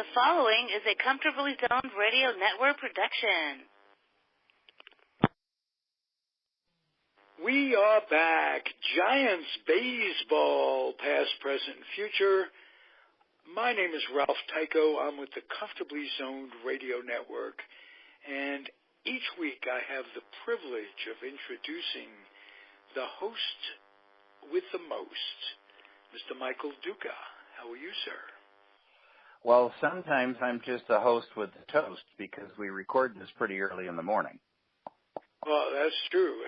The following is a Comfortably Zoned Radio Network production. We are back. Giants baseball, past, present, and future. My name is Ralph Tyko. I'm with the Comfortably Zoned Radio Network. And each week I have the privilege of introducing the host with the most, Mr. Michael Duca. How are you, sir? Well, sometimes I'm just the host with the toast because we record this pretty early in the morning. Well, that's true.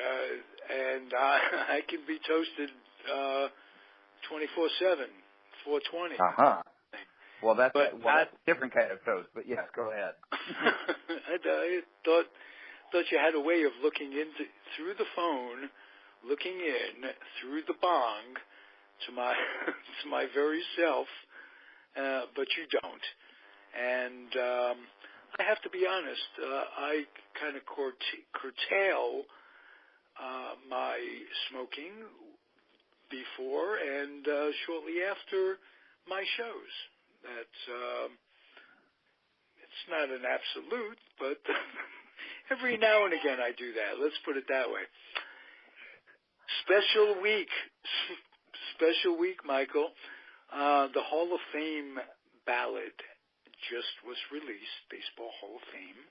And I can be toasted 24/7, 420. Uh-huh. Well, that's a different kind of toast, but yes, go ahead. I thought you had a way of looking through the phone, looking in through the bong to my to my very self, but you don't. And I have to be honest, I kind of curtail my smoking before and shortly after my shows. It's not an absolute, but every now and again I do that. Let's put it that way. Special week, Michael. The Hall of Fame ballot just was released, Baseball Hall of Fame.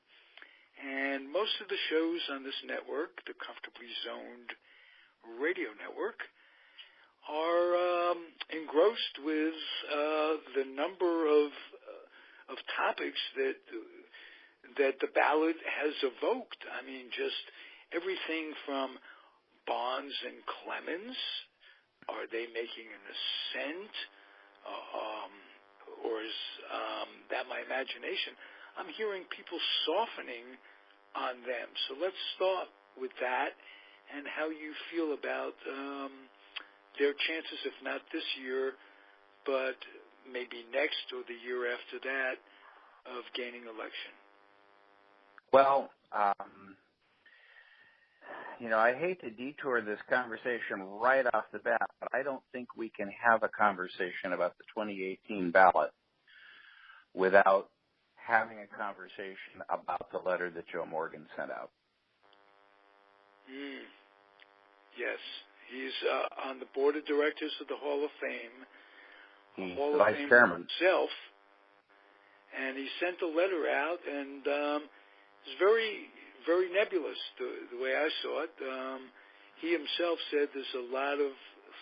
And most of the shows on this network, the Comfortably Zoned Radio Network, are engrossed with the number of topics that the ballot has evoked. I mean, just everything from Bonds and Clemens. Are they making an ascent? Or is that my imagination? I'm hearing people softening on them. So let's start with that and how you feel about their chances, if not this year, but maybe next or the year after that, of gaining election. Well, I hate to detour this conversation right off the bat, but I don't think we can have a conversation about the 2018 ballot without having a conversation about the letter that Joe Morgan sent out. Yes, he's on the board of directors of the Hall of Fame. He's the vice chairman himself, and he sent a letter out, and it's very, very nebulous the way I saw it. He himself said there's a lot of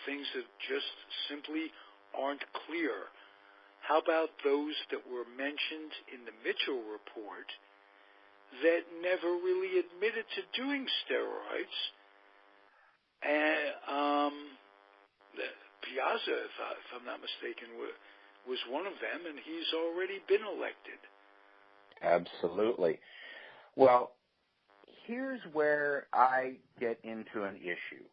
things that just simply aren't clear. How about those that were mentioned in the Mitchell report that never really admitted to doing steroids? And Piazza, if I'm not mistaken, was one of them, and he's already been elected. Absolutely. Well, here's where I get into an issue.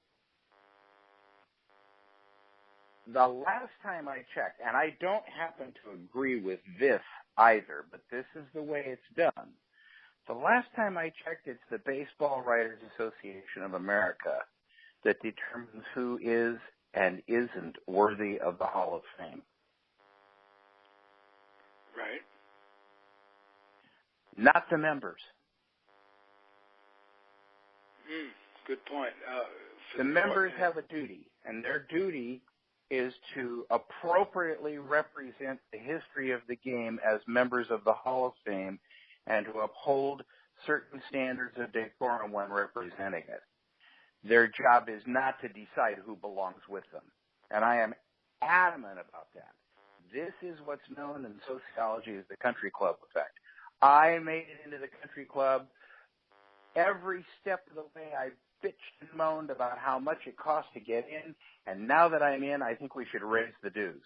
The last time I checked, and I don't happen to agree with this either, but this is the way it's done. The last time I checked, it's the Baseball Writers Association of America that determines who is and isn't worthy of the Hall of Fame. Right. Not the members. Good point. The members have a duty, and their duty is to appropriately represent the history of the game as members of the Hall of Fame and to uphold certain standards of decorum when representing it. Their job is not to decide who belongs with them, and I am adamant about that. This is what's known in sociology as the country club effect. I made it into the country club. Every step of the way I bitched and moaned about how much it cost to get in, and now that I'm in, I think we should raise the dues.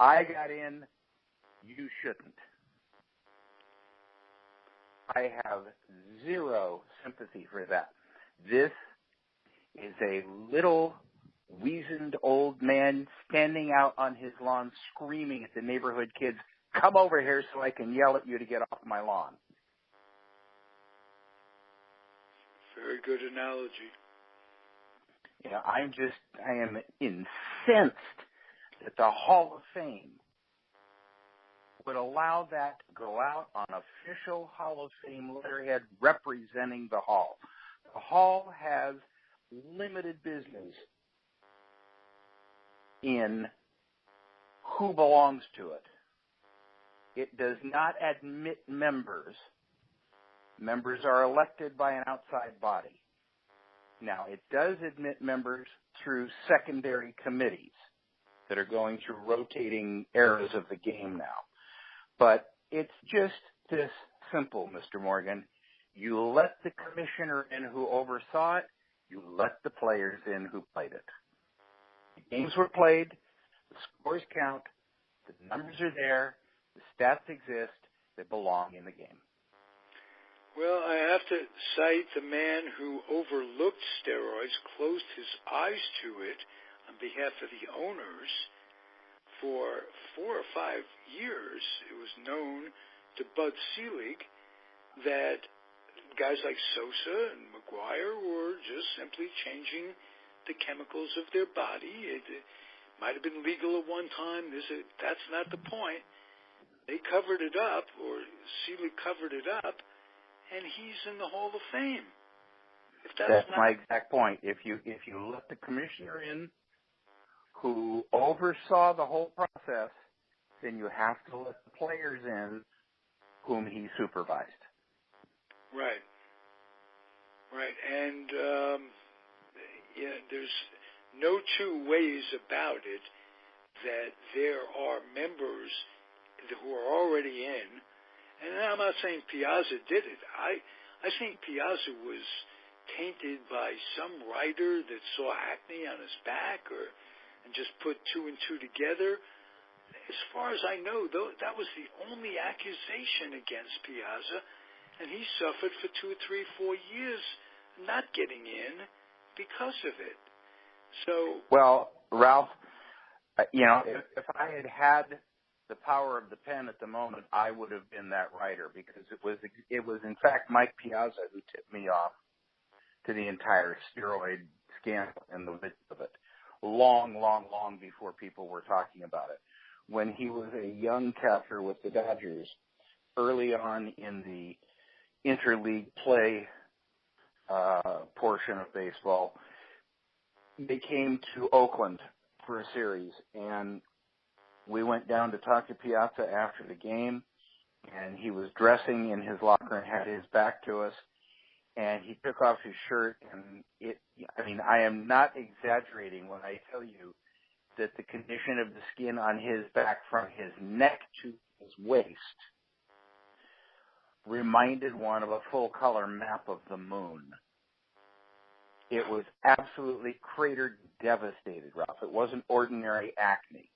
I got in, you shouldn't. I have zero sympathy for that. This is a little weazened old man standing out on his lawn screaming at the neighborhood kids, "Come over here so I can yell at you to get off my lawn." Very good analogy. I am incensed that the Hall of Fame would allow that to go out on official Hall of Fame letterhead representing the Hall. The Hall has limited business in who belongs to it. It does not admit members. Members are elected by an outside body. Now, it does admit members through secondary committees that are going through rotating eras of the game now. But it's just this simple, Mr. Morgan. You let the commissioner in who oversaw it. You let the players in who played it. The games were played. The scores count. The numbers are there. The stats exist. They belong in the game. Well, I have to cite the man who overlooked steroids, closed his eyes to it on behalf of the owners. For 4 or 5 years, it was known to Bud Selig that guys like Sosa and McGuire were just simply changing the chemicals of their body. It might have been legal at one time. That's not the point. They covered it up, or Selig covered it up, and he's in the Hall of Fame. That's my exact point. If you let the commissioner in who oversaw the whole process, then you have to let the players in whom he supervised. Right. And there's no two ways about it that there are members who are already in. And I'm not saying Piazza did it. I think Piazza was tainted by some writer that saw acne on his back and just put 2 and 2 together. As far as I know, that was the only accusation against Piazza, and he suffered for 2, 3, 4 years not getting in because of it. So, well, Ralph, if I had had the power of the pen at the moment, I would have been that writer, because it was in fact Mike Piazza who tipped me off to the entire steroid scandal in the midst of it. Long before people were talking about it. When he was a young catcher with the Dodgers, early on in the interleague play portion of baseball, they came to Oakland for a series, and we went down to talk to Piazza after the game, and he was dressing in his locker and had his back to us, and he took off his shirt, and I am not exaggerating when I tell you that the condition of the skin on his back from his neck to his waist reminded one of a full-color map of the moon. It was absolutely cratered, devastated, Ralph. It wasn't ordinary acne.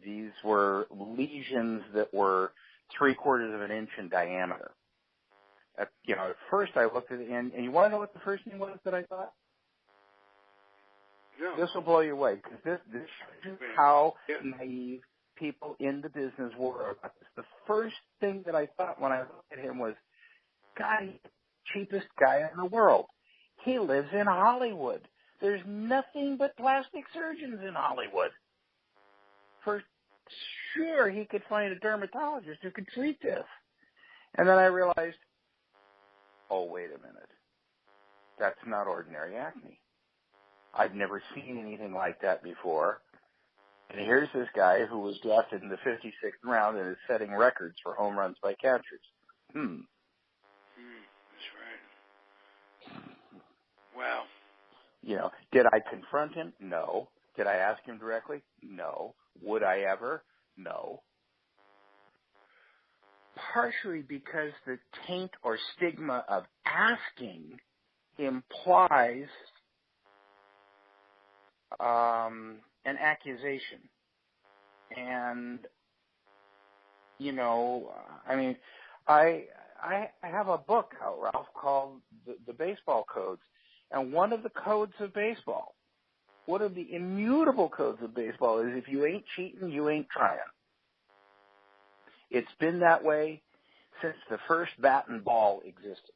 These were lesions that were 3/4 of an inch in diameter. At first I looked at it, and you want to know what the first thing was that I thought? No. This will blow you away, because this shows you how naive people in the business were about this. The first thing that I thought when I looked at him was, God, he's the cheapest guy in the world. He lives in Hollywood. There's nothing but plastic surgeons in Hollywood. For sure, he could find a dermatologist who could treat this. And then I realized, oh, wait a minute. That's not ordinary acne. I've never seen anything like that before. And here's this guy who was drafted in the 56th round and is setting records for home runs by catchers. That's right. Wow. Did I confront him? No. Did I ask him directly? No. Would I ever? No. Partially because the taint or stigma of asking implies an accusation. And, I have a book out, Ralph, called the Baseball Codes. And one of the codes of baseball, one of the immutable codes of baseball, is if you ain't cheating, you ain't trying. It's been that way since the first bat and ball existed.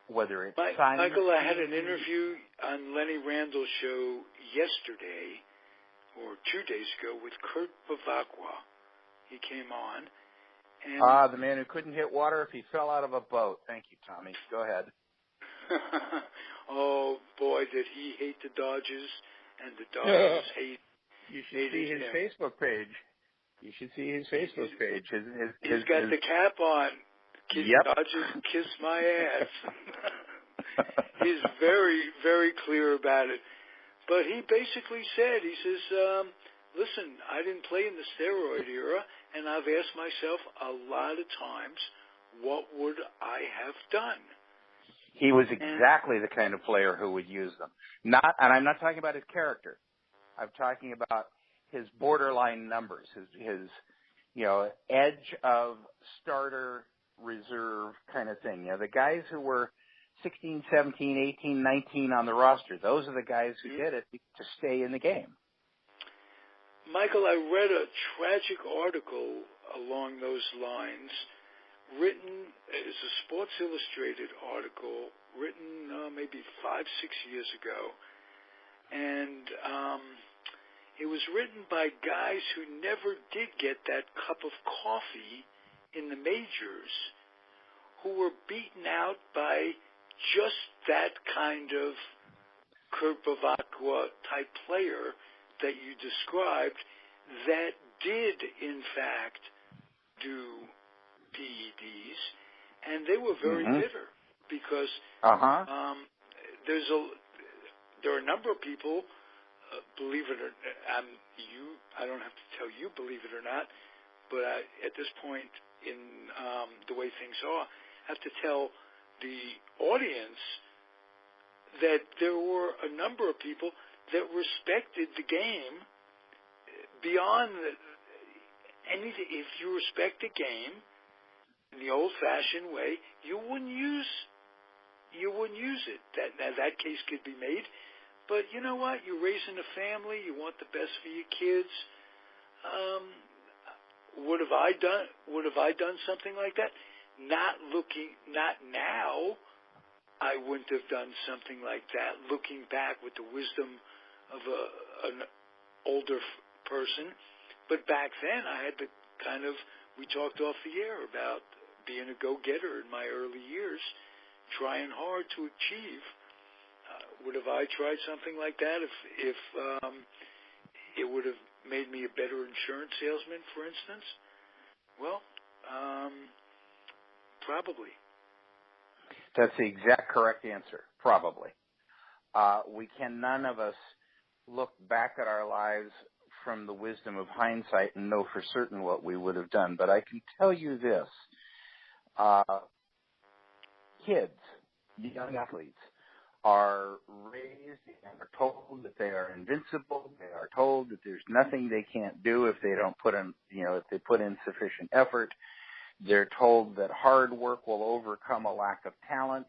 Whether it's Michael, I had an interview on Lenny Randall's show yesterday or 2 days ago with Kurt Bavacqua. He came on. And the man who couldn't hit water if he fell out of a boat. Thank you, Tommy. Go ahead. Oh, boy, did he hate the Dodgers, and the Dodgers You should see his Facebook page. You should see his Facebook page. He's got the cap on. Yep. Dodgers kiss my ass. He's very, very clear about it. But he basically said, he says, listen, I didn't play in the steroid era, and I've asked myself a lot of times, what would I have done? He was exactly the kind of player who would use them. And I'm not talking about his character. I'm talking about his borderline numbers, his edge of starter reserve kind of thing. The guys who were 16, 17, 18, 19 on the roster, those are the guys who did it to stay in the game. Michael, I read a tragic article along those lines, written as a Sports Illustrated article, written maybe 5-6 years ago. And it was written by guys who never did get that cup of coffee in the majors, who were beaten out by just that kind of Kurt Bavacqua type player that you described, that did, in fact, do PEDs, and they were very bitter because there are a number of people, believe it or I don't have to tell you, believe it or not, but at this point in the way things are, I have to tell the audience that there were a number of people that respected the game beyond anything. If you respect the game in the old-fashioned way, you wouldn't use it. That case could be made, but you know what? You're raising a family. You want the best for your kids. Would have I done something like that? Not now. I wouldn't have done something like that. Looking back with the wisdom of an older person, but back then I had to we talked off the air about being a go-getter in my early years, trying hard to achieve. Would have I tried something like that if it would have made me a better insurance salesman, for instance? Well, probably. That's the exact correct answer, probably. None of us look back at our lives from the wisdom of hindsight and know for certain what we would have done. But I can tell you this. Kids, young athletes, are raised and are told that they are invincible. They are told that there's nothing they can't do if they don't put in, if they put in sufficient effort. They're told that hard work will overcome a lack of talent.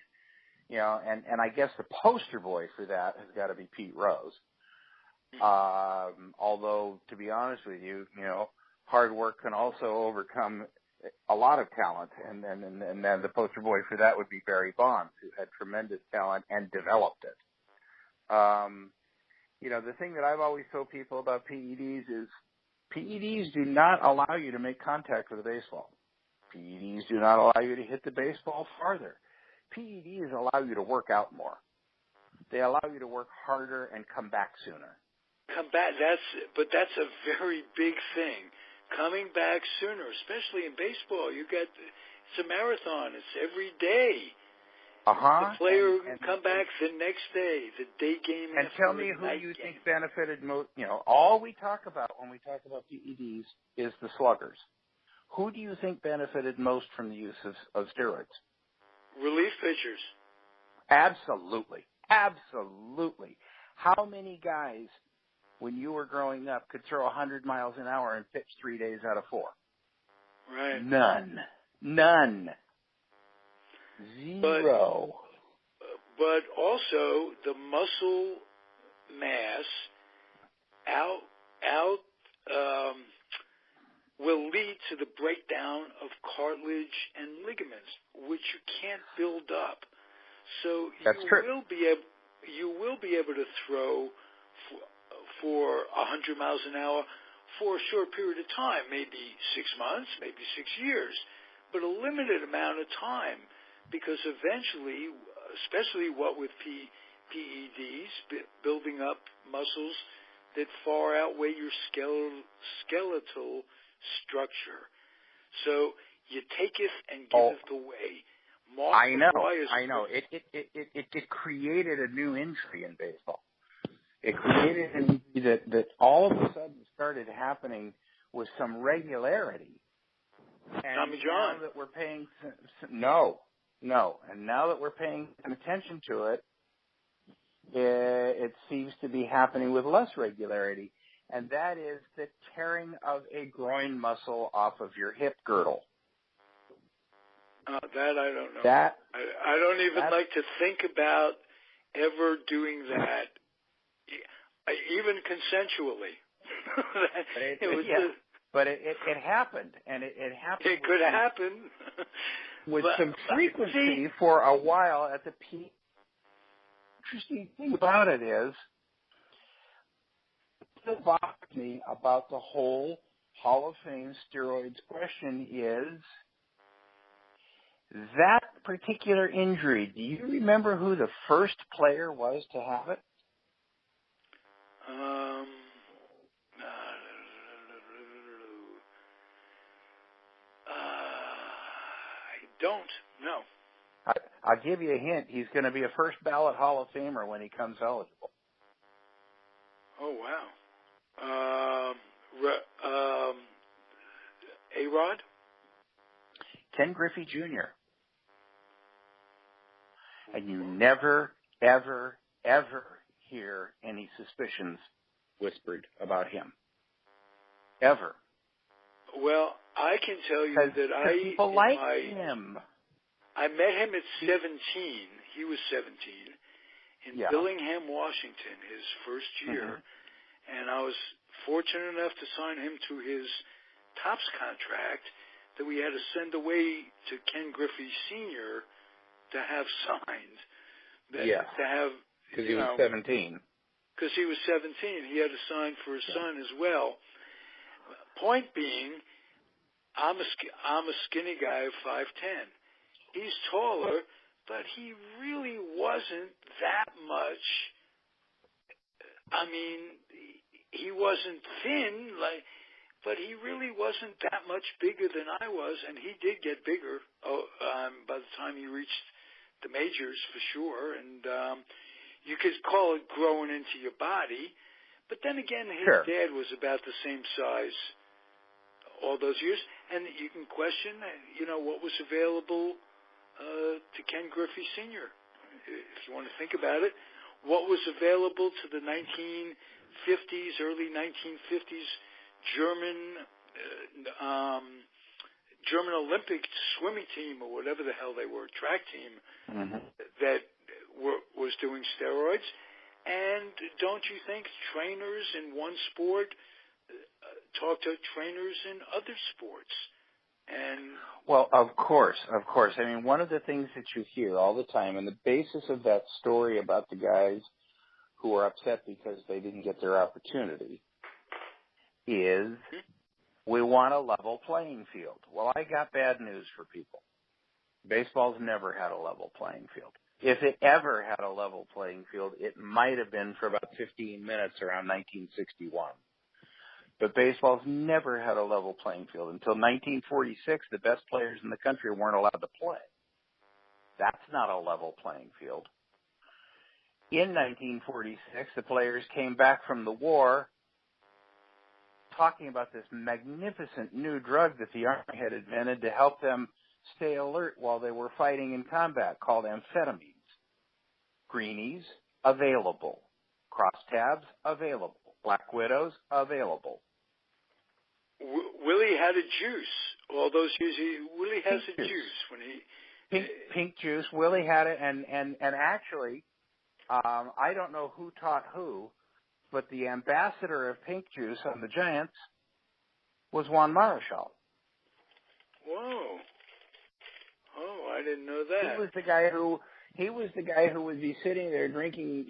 And I guess the poster boy for that has got to be Pete Rose. Although, to be honest with you, hard work can also overcome a lot of talent, and then the poster boy for that would be Barry Bonds, who had tremendous talent and developed it. The thing that I've always told people about PEDs is PEDs do not allow you to make contact with a baseball. PEDs do not allow you to hit the baseball farther. PEDs allow you to work out more. They allow you to work harder and come back sooner. But that's a very big thing. Coming back sooner, especially in baseball. It's a marathon. It's every day. The player can come back the next day, the day game. And tell me who you think benefited most. All we talk about when we talk about PEDs is the sluggers. Who do you think benefited most from the use of steroids? Relief pitchers. Absolutely. Absolutely. How many guys, when you were growing up, could throw 100 miles an hour and pitch 3 days out of 4? Right. None. Zero. But also the muscle mass will lead to the breakdown of cartilage and ligaments, which you can't build up. So you will be able to throw for 100 miles an hour for a short period of time, maybe 6 months, maybe 6 years, but a limited amount of time, because eventually, especially what with PEDs, building up muscles that far outweigh your skeletal structure. So you taketh and giveth away. I know. It created a new injury in baseball. It created an injury that all of a sudden started happening with some regularity. And Tommy John. Now that we're paying and now that we're paying some attention to it, it seems to be happening with less regularity, and that is the tearing of a groin muscle off of your hip girdle. That I don't know. I don't even like to think about ever doing that, even consensually. But it happened, and it happened. It could happen with some frequency for a while at the peak. Interesting thing about it is, what bothers me about the whole Hall of Fame steroids question is that particular injury. Do you remember who the first player was to have it? I don't know. I'll give you a hint. He's going to be a first ballot Hall of Famer when he comes eligible. Oh, wow. A-Rod? Ken Griffey Jr. And you never, ever, ever hear any suspicions whispered about him. Ever. Well, I can tell you that people like him. I met him at 17. He was 17 in Billingham, Washington, his first year. And I was fortunate enough to sign him to his Topps contract that we had to send away to Ken Griffey Sr. to have signed. To have, because he was 17. Because he was 17. He had to sign for his son as well. Point being, I'm a skinny guy of 5'10". He's taller, but he really wasn't that much. I mean, he wasn't thin, but he really wasn't that much bigger than I was, and he did get bigger by the time he reached the majors for sure. And you could call it growing into your body, but then again, his dad was about the same size all those years, and you can question, what was available to Ken Griffey Sr. If you want to think about it, what was available to the 1950s, early 1950s German Olympic swimming team, or whatever the hell they were, track team, that was doing steroids. And don't you think trainers in one sport talk to trainers in other sports? Well, of course. I mean, one of the things that you hear all the time, and the basis of that story about the guys who are upset because they didn't get their opportunity, is we want a level playing field. Well, I got bad news for people. Baseball's never had a level playing field. If it ever had a level playing field, it might have been for about 15 minutes around 1961. But baseball's never had a level playing field. Until 1946, the best players in the country weren't allowed to play. That's not a level playing field. In 1946, the players came back from the war talking about this magnificent new drug that the Army had invented to help them stay alert while they were fighting in combat, called amphetamines. Greenies, available. Crosstabs, available. Black Widows, available. Willie had a juice. All those years, Willie has a juice when he pink juice. Willie had it, and actually, I don't know who taught who, but the ambassador of pink juice on the Giants was Juan Marichal. Whoa! Oh, I didn't know that. He was the guy who He was the guy who would be sitting there drinking,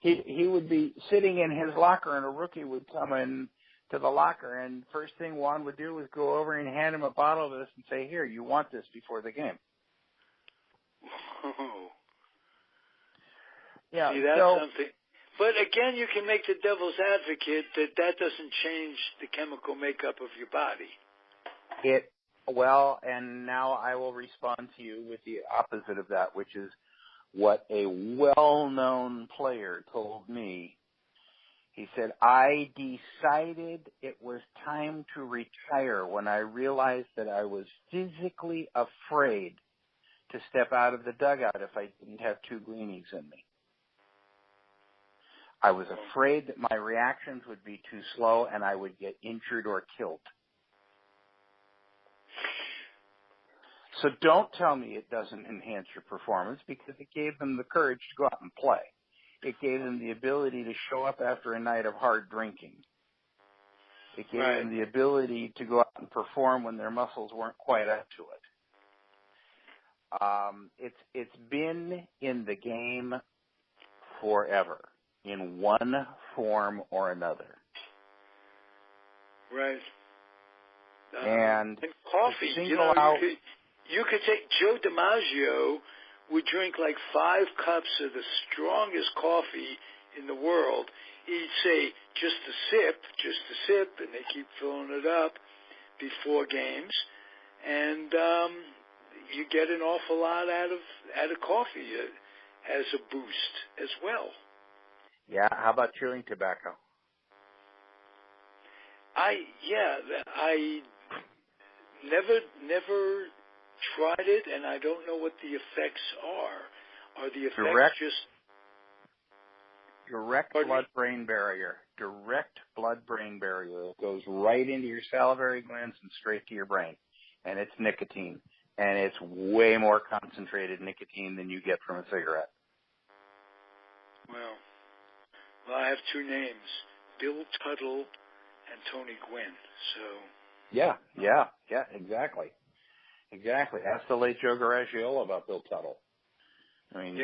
he would be sitting in his locker and a rookie would come in to the locker and first thing Juan would do was go over and hand him a bottle of this and say, here, you want this before the game. Whoa. Yeah. See, that's something. But again, you can make the devil's advocate that doesn't change the chemical makeup of your body. And now I will respond to you with the opposite of that, which is what a well-known player told me. He said, I decided it was time to retire when I realized that I was physically afraid to step out of the dugout if I didn't have 2 greenies in me. I was afraid that my reactions would be too slow and I would get injured or killed. So don't tell me it doesn't enhance your performance because it gave them the courage to go out and play. It gave them the ability to show up after a night of hard drinking. It gave them the ability to go out and perform when their muscles weren't quite up to it. It's been in the game forever, in one form or another. Right. And coffee, you could take Joe DiMaggio would drink like 5 cups of the strongest coffee in the world. He'd say just a sip, and they keep filling it up before games, and you get an awful lot out of coffee as a boost as well. Yeah. How about chewing tobacco? I never tried it, and I don't know what the effects are. Are the effects direct blood-brain barrier? Direct blood-brain barrier. It goes right into your salivary glands and straight to your brain, and it's nicotine, and it's way more concentrated nicotine than you get from a cigarette. Well, I have 2 names, Bill Tuttle and Tony Gwynn. So. Yeah, exactly. Ask the late Joe Garagiola about Bill Tuttle. I mean,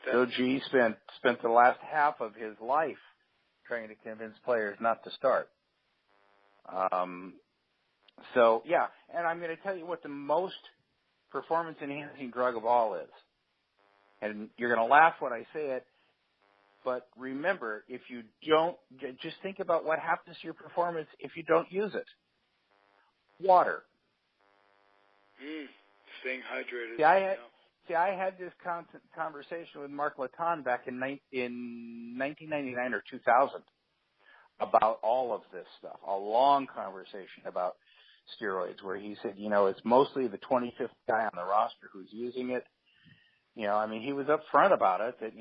Bill G spent the last half of his life trying to convince players not to start. And I'm going to tell you what the most performance-enhancing drug of all is. And you're going to laugh when I say it, but remember, if you don't, just think about what happens to your performance if you don't use it. Water. Staying hydrated. I had this conversation with Mark Laton back in 1999 or 2000 about all of this stuff, a long conversation about steroids where he said, it's mostly the 25th guy on the roster who's using it. He was upfront about it, that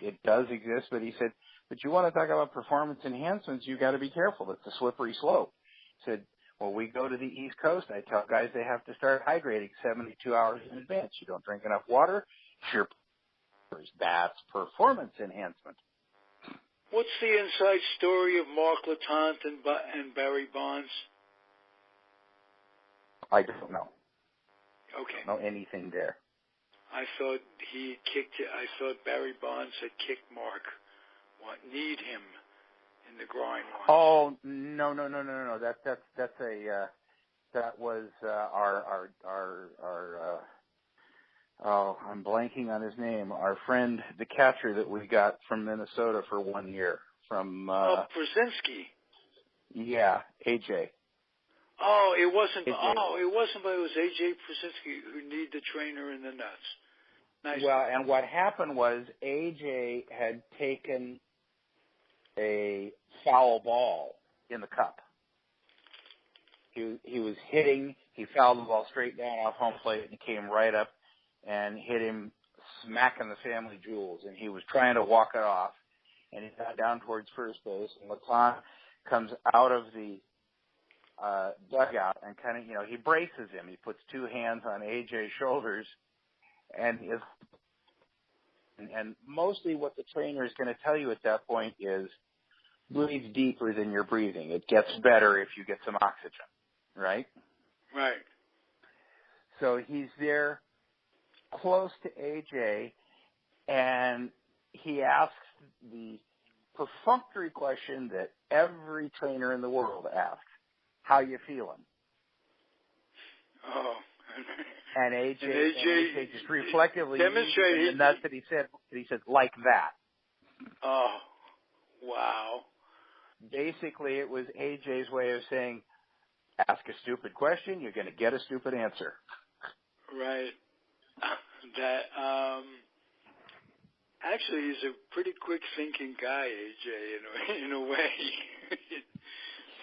it does exist, but he said, but you want to talk about performance enhancements, you got to be careful. It's a slippery slope. He said, well, we go to the East Coast. I tell guys they have to start hydrating 72 hours in advance. You don't drink enough water, that's performance enhancement. What's the inside story of Mark Latant and Barry Bonds? I don't know. Okay. I don't know anything there. I thought he kicked it. I thought Barry Bonds had kicked Mark. Kneed him in the groin once. Oh, no. That was our I'm blanking on his name. Our friend, the catcher that we got from Minnesota for 1 year from. Brzezinski. Yeah, AJ. Oh, it wasn't. AJ. It wasn't. But it was AJ Brzezinski who kneed the trainer in the nuts. Nice. Well, and what happened was AJ had taken a foul ball in the cup. He was hitting. He fouled the ball straight down off home plate and came right up and hit him smack in the family jewels. And he was trying to walk it off, and he got down towards first base. And Lacan comes out of the dugout and kind of, he braces him. He puts 2 hands on AJ's shoulders, and mostly what the trainer is going to tell you at that point is breathe deeper than you're breathing. It gets better if you get some oxygen, right? Right. So he's there close to AJ, and he asks the perfunctory question that every trainer in the world asks: "How you feeling?" Oh. And AJ just reflectively demonstrated the nuts that he said like that. Oh, wow. Basically, it was AJ's way of saying, ask a stupid question, you're going to get a stupid answer. Right. That, actually, he's a pretty quick-thinking guy, AJ, in a way.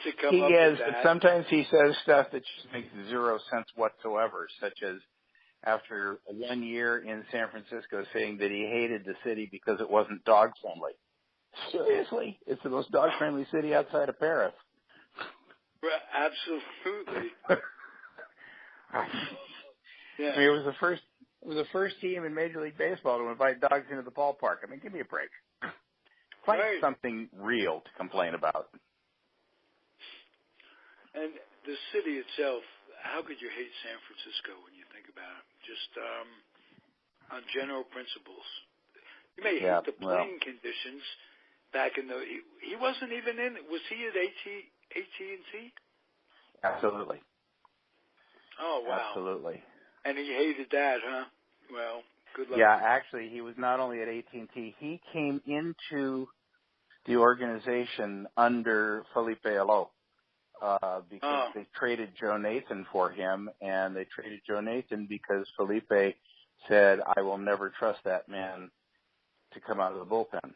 To come he up is, with that. but sometimes he says stuff that just makes zero sense whatsoever, such as after 1 year in San Francisco saying that he hated the city because it wasn't dog-friendly. Seriously? It's the most dog-friendly city outside of Paris. Absolutely. Yeah. I mean, it was the first team in Major League Baseball to invite dogs into the ballpark. I mean, give me a break. Find something real to complain about. And the city itself, how could you hate San Francisco when you think about it? Just on general principles. You may hate the playing conditions back in the... He wasn't even in... Was he at AT&T? Absolutely. Oh, wow. Absolutely. And he hated that, huh? Well, good luck. Yeah, actually, he was not only at AT&T. He came into the organization under Felipe Alou because they traded Joe Nathan for him, and they traded Joe Nathan because Felipe said, I will never trust that man to come out of the bullpen.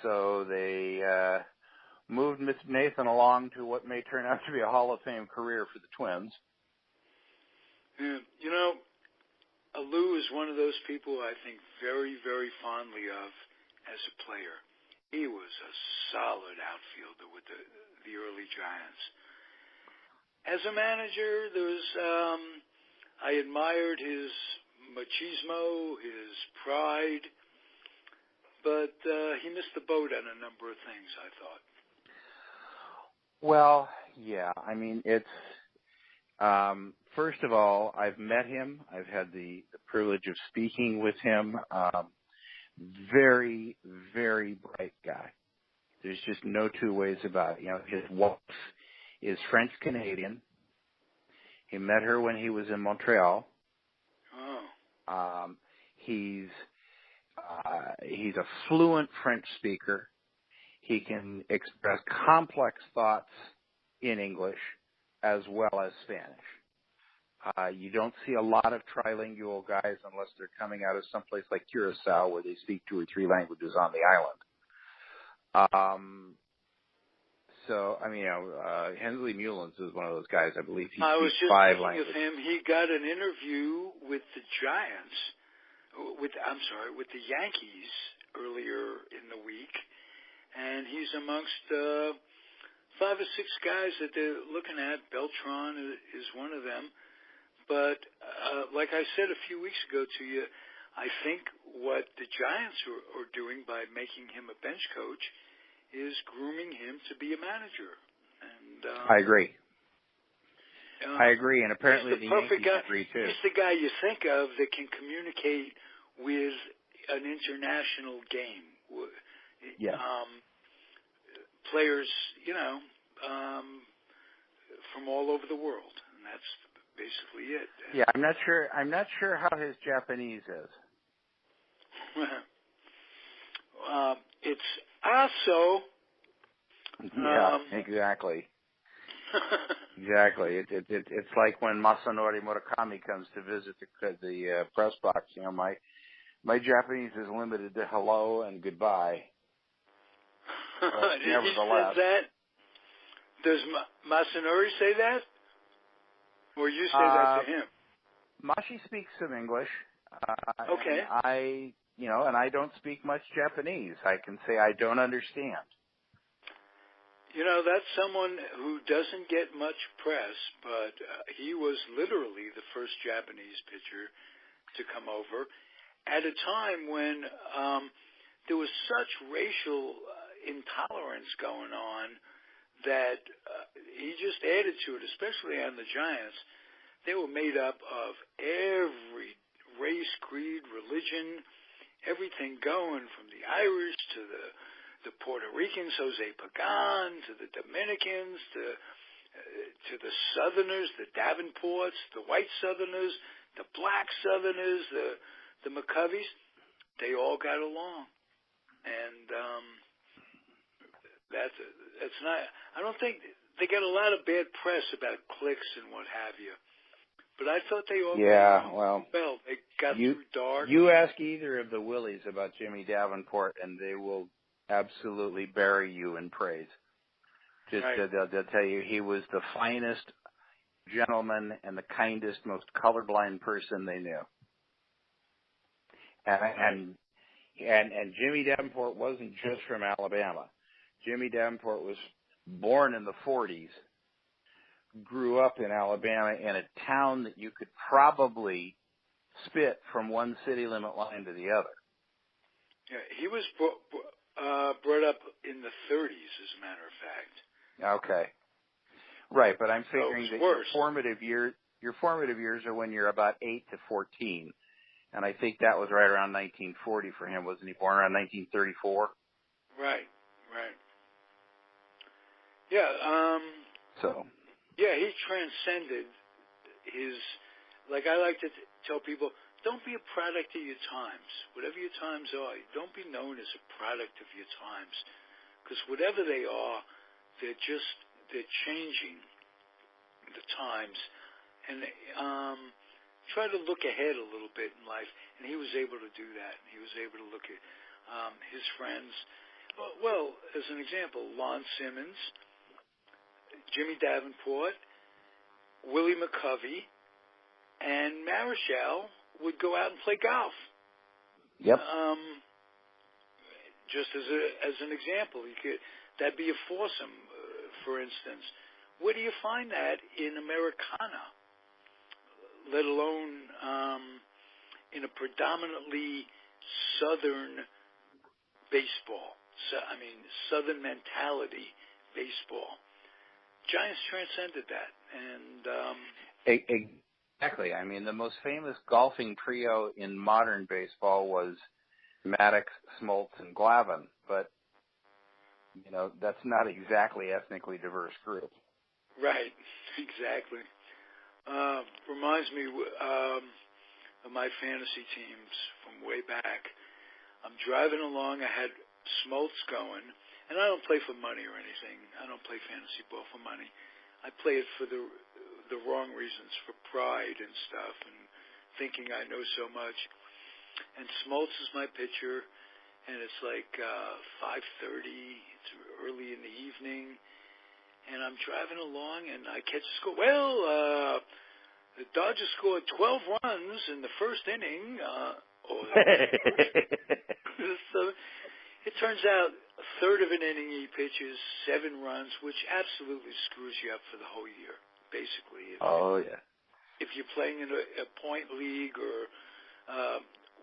So they moved Mr. Nathan along to what may turn out to be a Hall of Fame career for the Twins. Yeah. You know, Alou is one of those people I think very, very fondly of as a player. He was a solid outfielder with the early Giants. As a manager, there was I admired his machismo, his pride, but he missed the boat on a number of things, I thought. Well, yeah. I mean, it's first of all, I've met him. I've had the privilege of speaking with him. Very, very bright guy. There's just no two ways about it. You know, his wife is French-Canadian. He met her when he was in Montreal. Oh. He's a fluent French speaker. He can express complex thoughts in English as well as Spanish. You don't see a lot of trilingual guys unless they're coming out of someplace like Curacao where they speak 2 or 3 languages on the island. So, I mean, Hensley Mullins is one of those guys. I believe he speaks 5 languages. I was just thinking of him. He got an interview with the Giants, with the Yankees earlier in the week, and he's amongst 5 or 6 guys that they're looking at. Beltran is one of them. But like I said a few weeks ago to you, I think what the Giants are doing by making him a bench coach is grooming him to be a manager. And I agree. And apparently the Yankees agree too. He's the guy you think of that can communicate with an international game. Yeah. Players, from all over the world, and that's basically it. Yeah, I'm not sure how his Japanese is. It's aso. Yeah, exactly. Exactly. It's like when Masanori Murakami comes to visit the press box. You know, my Japanese is limited to hello and goodbye. He says that. Does Masanori say that? Or you say that to him? Mashi speaks some English. Okay. And I don't speak much Japanese. I can say I don't understand. That's someone who doesn't get much press, but he was literally the first Japanese pitcher to come over at a time when there was such racial intolerance going on that he just added to it, especially on the Giants. They were made up of every race, creed, religion, everything going, from the Irish to the Puerto Ricans, Jose Pagan, to the Dominicans, to the Southerners, the Davenports, the white Southerners, the black Southerners, the McCoveys. They all got along, and that's not. I don't think they get a lot of bad press about cliques and what have you. But I thought they all they got through dark. You ask either of the Willies about Jimmy Davenport, and they will absolutely bury you in praise. They'll tell you he was the finest gentleman and the kindest, most colorblind person they knew. And Jimmy Davenport wasn't just from Alabama. Jimmy Davenport was born in the 40s. Grew up in Alabama in a town that you could probably spit from one city limit line to the other. Yeah, he was brought up in the 30s, as a matter of fact. Okay, right, but I'm figuring that worse. your formative years are when you're about 8 to 14, and I think that was right around 1940 for him. Wasn't he born around 1934? Right. Yeah. So. Yeah, he transcended his, like I like to tell people, don't be a product of your times. Whatever your times are, don't be known as a product of your times. Because whatever they are, they're changing the times. And try to look ahead a little bit in life. And he was able to do that. He was able to look at his friends. Well, as an example, Lon Simmons, Jimmy Davenport, Willie McCovey, and Marichal would go out and play golf. Yep. Just as an example, that'd be a foursome, for instance. Where do you find that in Americana, let alone in a predominantly Southern baseball? Southern mentality baseball. Giants transcended that, and exactly. I mean, the most famous golfing trio in modern baseball was Maddox, Smoltz, and Glavine, but that's not exactly ethnically diverse group. Right, exactly. Reminds me of my fantasy teams from way back. I'm driving along. I had Smoltz going. And I don't play for money or anything. I don't play fantasy ball for money. I play it for the wrong reasons, for pride and stuff, and thinking I know so much. And Smoltz is my pitcher, and it's like 5:30. It's early in the evening, and I'm driving along, and I catch a score. Well, the Dodgers scored 12 runs in the first inning. So it turns out a third of an inning he pitches 7 runs, which absolutely screws you up for the whole year, basically. If you're playing in a point league or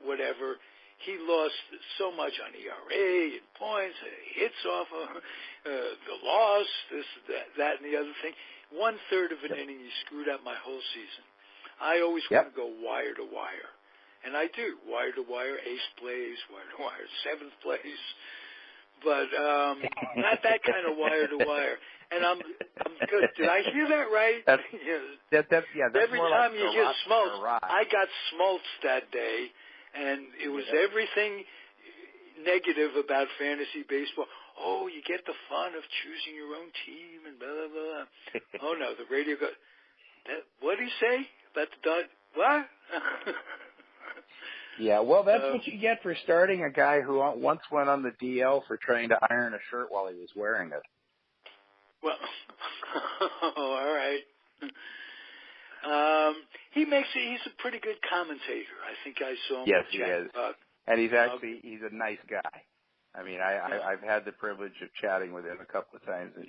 whatever, he lost so much on ERA and points, hits off the loss, this, that, and the other thing. 1/3 of an inning, he screwed up my whole season. I always want to go wire to wire. And I do, wire to wire, ace plays, wire to wire, 7th place. But not that kind of wire to wire. And I'm good. Did I hear that right? That's every more time like you hear Smoltz, I got Smoltz that day, and it was everything negative about fantasy baseball. Oh, you get the fun of choosing your own team and blah, blah, blah. Oh, no, the radio goes, what did he say about the dog? What? Yeah, well, that's what you get for starting a guy who once went on the DL for trying to iron a shirt while he was wearing it. Well, all right. He's a pretty good commentator. I think I saw him. Yes, he is. And he's a nice guy. I mean, I've had the privilege of chatting with him a couple of times, and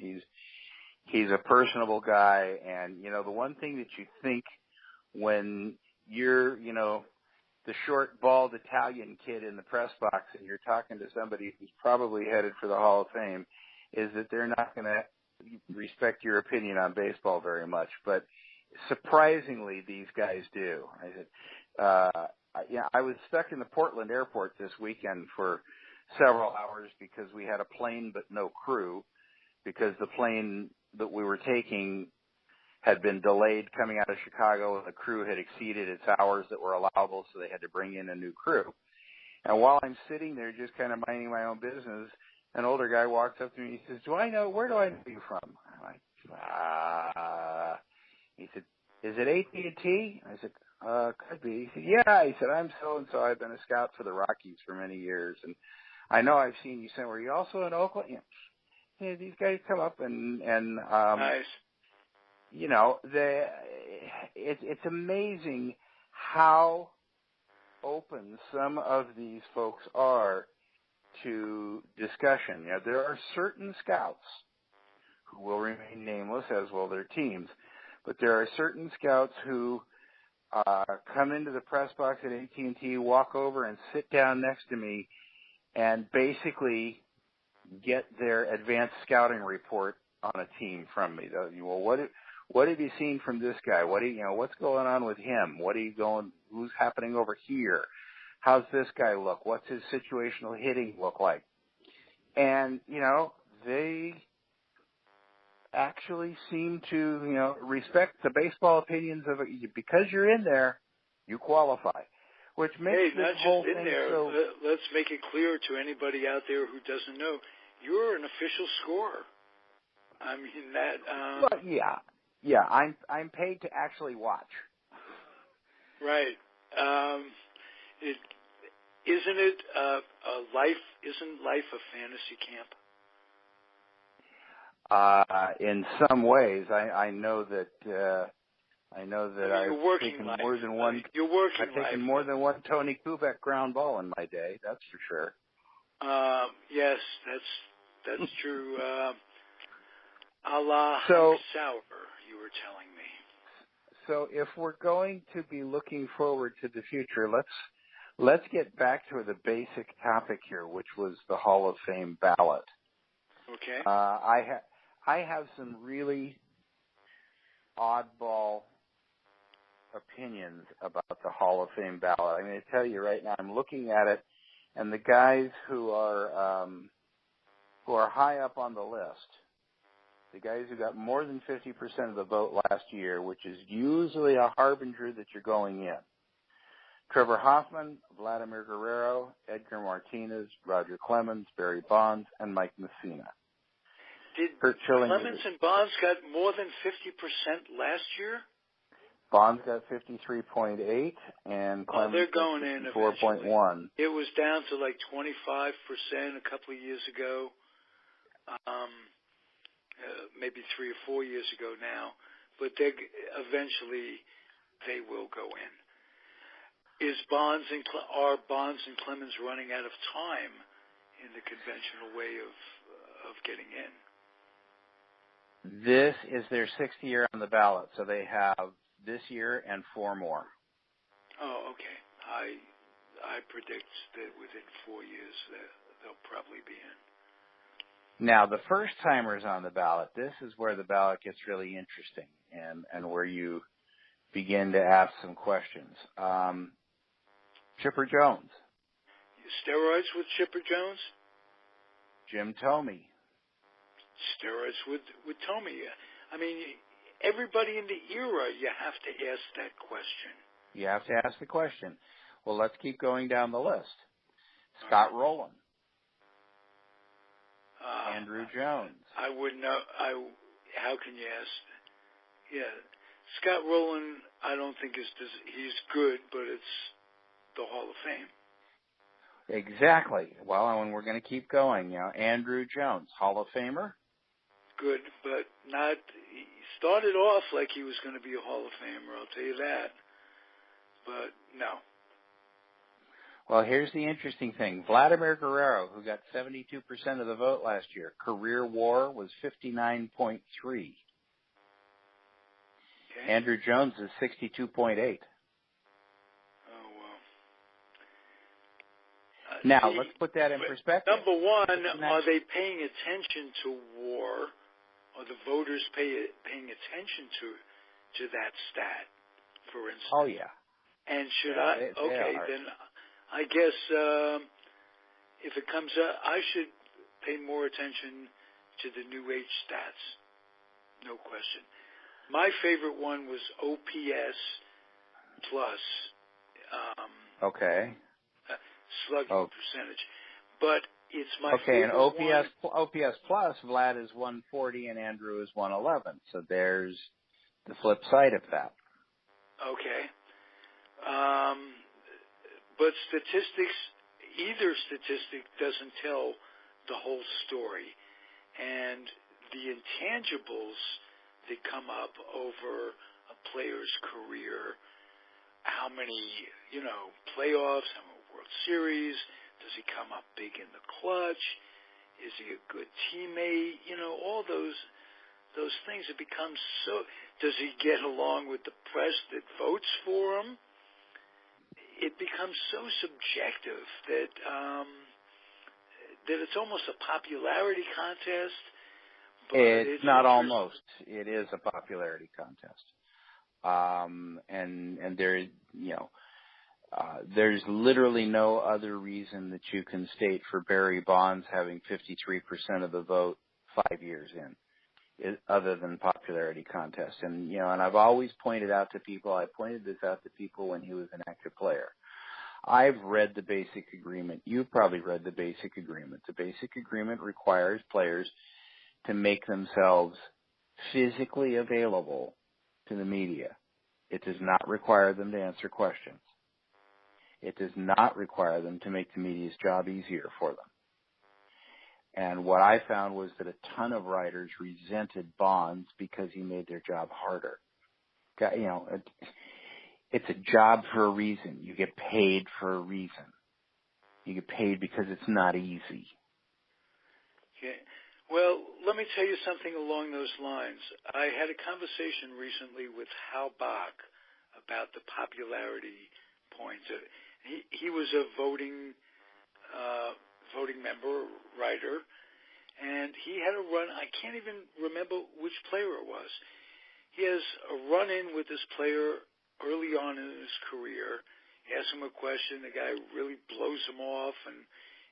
he's a personable guy. And, the one thing that you think when you're, the short, bald Italian kid in the press box and you're talking to somebody who's probably headed for the Hall of Fame is that they're not going to respect your opinion on baseball very much. But surprisingly, these guys do. I was stuck in the Portland airport this weekend for several hours because we had a plane but no crew, because the plane that we were taking had been delayed coming out of Chicago, and the crew had exceeded its hours that were allowable, so they had to bring in a new crew. And while I'm sitting there just kind of minding my own business, an older guy walks up to me and he says, where do I know you from? I'm like, He said, is it AT&T? I said, could be. He said, yeah. He said, I'm so-and-so. I've been a scout for the Rockies for many years, and I know I've seen you somewhere. Are you also in Oakland? Yeah, these guys come up and nice. You know, it's amazing how open some of these folks are to discussion. You know, there are certain scouts who will remain nameless, as will their teams, but there are certain scouts who come into the press box at AT&T, walk over and sit down next to me, and basically get their advanced scouting report on a team from me. Well, what have you seen from this guy? What's going on with him? Who's happening over here? How's this guy look? What's his situational hitting look like? And, they actually seem to, respect the baseball opinions of it. Because you're in there, you qualify. Which makes this whole thing so... Let's make it clear to anybody out there who doesn't know, you're an official scorer. I mean, that... Well, yeah, I'm paid to actually watch. Right. Isn't life a fantasy camp? In some ways, I know that I've taken more than one. I've taken more than one Tony Kubek ground ball in my day. That's for sure. Yes, that's true. A la so, Sauer, you were telling me. So if we're going to be looking forward to the future, let's get back to the basic topic here, which was the Hall of Fame ballot. Okay. I have some really oddball opinions about the Hall of Fame ballot. I'm going to tell you right now, I'm looking at it, and the guys who are high up on the list, the guys who got more than 50% of the vote last year, which is usually a harbinger that you're going in. Trevor Hoffman, Vladimir Guerrero, Edgar Martinez, Roger Clemens, Barry Bonds, and Mike Messina. Did Clemens and Bonds got more than 50% last year? Bonds got 53.8, and Clemens they're going in 4.1. It was down to like 25% a couple of years ago. Maybe 3 or 4 years ago now, but eventually they will go in. Are Bonds and Clemens running out of time in the conventional way of getting in? This is their 6th year on the ballot, so they have this year and 4 more. Oh, okay. I predict that within 4 years they'll probably be in. Now, the first-timers on the ballot, this is where the ballot gets really interesting and where you begin to ask some questions. Chipper Jones. Steroids with Chipper Jones? Jim Thome. Steroids with Thome. I mean, everybody in the era, you have to ask that question. You have to ask the question. Well, let's keep going down the list. Scott Rowland. Andrew Jones. I wouldn't know. How can you ask? Yeah, Scott Rowland. I don't think he's good, but it's the Hall of Fame. Exactly. Well, and we're going to keep going. Andrew Jones, Hall of Famer. Good, but not. He started off like he was going to be a Hall of Famer. I'll tell you that. But no. Well, here's the interesting thing. Vladimir Guerrero, who got 72% of the vote last year, career WAR was 59.3. Okay. Andrew Jones is 62.8. Oh, well. Now, let's put that in perspective. Number one, are they paying attention to WAR? Are the voters paying attention to that stat, for instance? Oh, yeah. And should Yeah, I? they Okay, are. then I guess if it comes up, I should pay more attention to the new age stats. No question. My favorite one was OPS plus Okay. slugging percentage, but it's my Okay, and favorite OPS plus, Vlad is 140 and Andrew is 111. So there's the flip side of that. Okay. But either statistic doesn't tell the whole story. And the intangibles that come up over a player's career, how many, playoffs, how many World Series, does he come up big in the clutch, is he a good teammate, all those things. It becomes so, does he get along with the press that votes for him? It becomes so subjective that it's almost a popularity contest. But it's not almost. It is a popularity contest. And there, there's literally no other reason that you can state for Barry Bonds having 53% of the vote 5 years in, other than popularity contest. And, and I've always pointed out to people, I pointed this out to people when he was an active player. I've read the basic agreement. You've probably read the basic agreement. The basic agreement requires players to make themselves physically available to the media. It does not require them to answer questions. It does not require them to make the media's job easier for them. And what I found was that a ton of writers resented Bonds because he made their job harder. It's a job for a reason. You get paid for a reason. You get paid because it's not easy. Okay. Well, let me tell you something along those lines. I had a conversation recently with Hal Bach about the popularity point. He was a voting member, writer, and he had a run. I can't even remember which player it was. He has a run-in with this player early on in his career. He asks him a question. The guy really blows him off and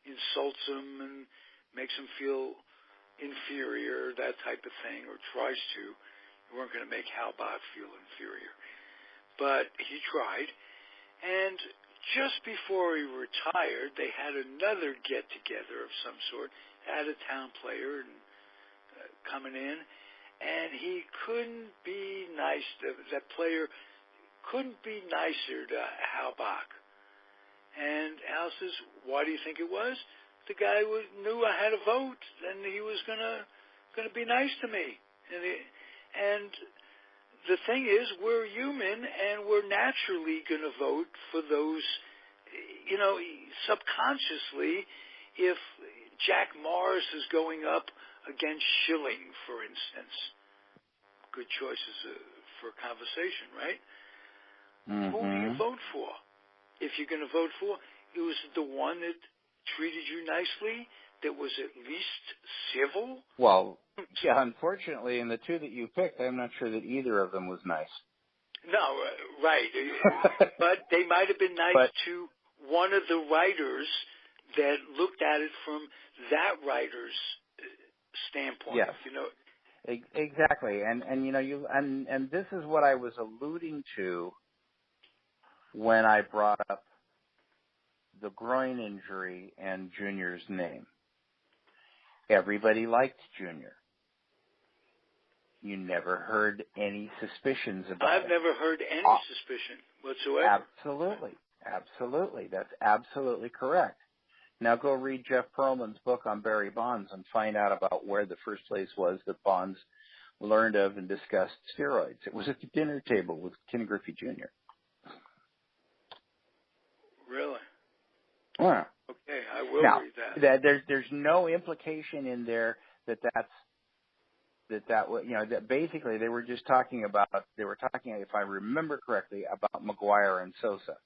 insults him and makes him feel inferior, that type of thing, or tries to. You weren't going to make Hal Bach feel inferior. But he tried. And just before he retired, they had another get-together of some sort, out-of-town player coming in, and he couldn't be nice. That player couldn't be nicer to Hal Bach. And Hal says, why do you think it was? The guy knew I had a vote, and he was gonna be nice to me. And the thing is, we're human, and we're naturally gonna vote for those. Subconsciously, if Jack Morris is going up against Schilling, for instance, good choices for conversation, right? Mm-hmm. Who do you vote for? If you're going to vote for, it was the one that treated you nicely, that was at least civil? Well, yeah, unfortunately, in the two that you picked, I'm not sure that either of them was nice. No, right. But they might have been nice to one of the writers that looked at it from that writer's standpoint. Yes. Exactly. And this is what I was alluding to when I brought up the groin injury and Junior's name. Everybody liked Junior. You never heard any suspicions about it. I've never heard any suspicion whatsoever. Absolutely. That's absolutely correct. Now go read Jeff Pearlman's book on Barry Bonds and find out about where the first place was that Bonds learned of and discussed steroids. It was at the dinner table with Ken Griffey Jr. Really? Yeah. Okay, I will read that. There's no implication in there that basically they were just talking, if I remember correctly, about McGuire and Sosa.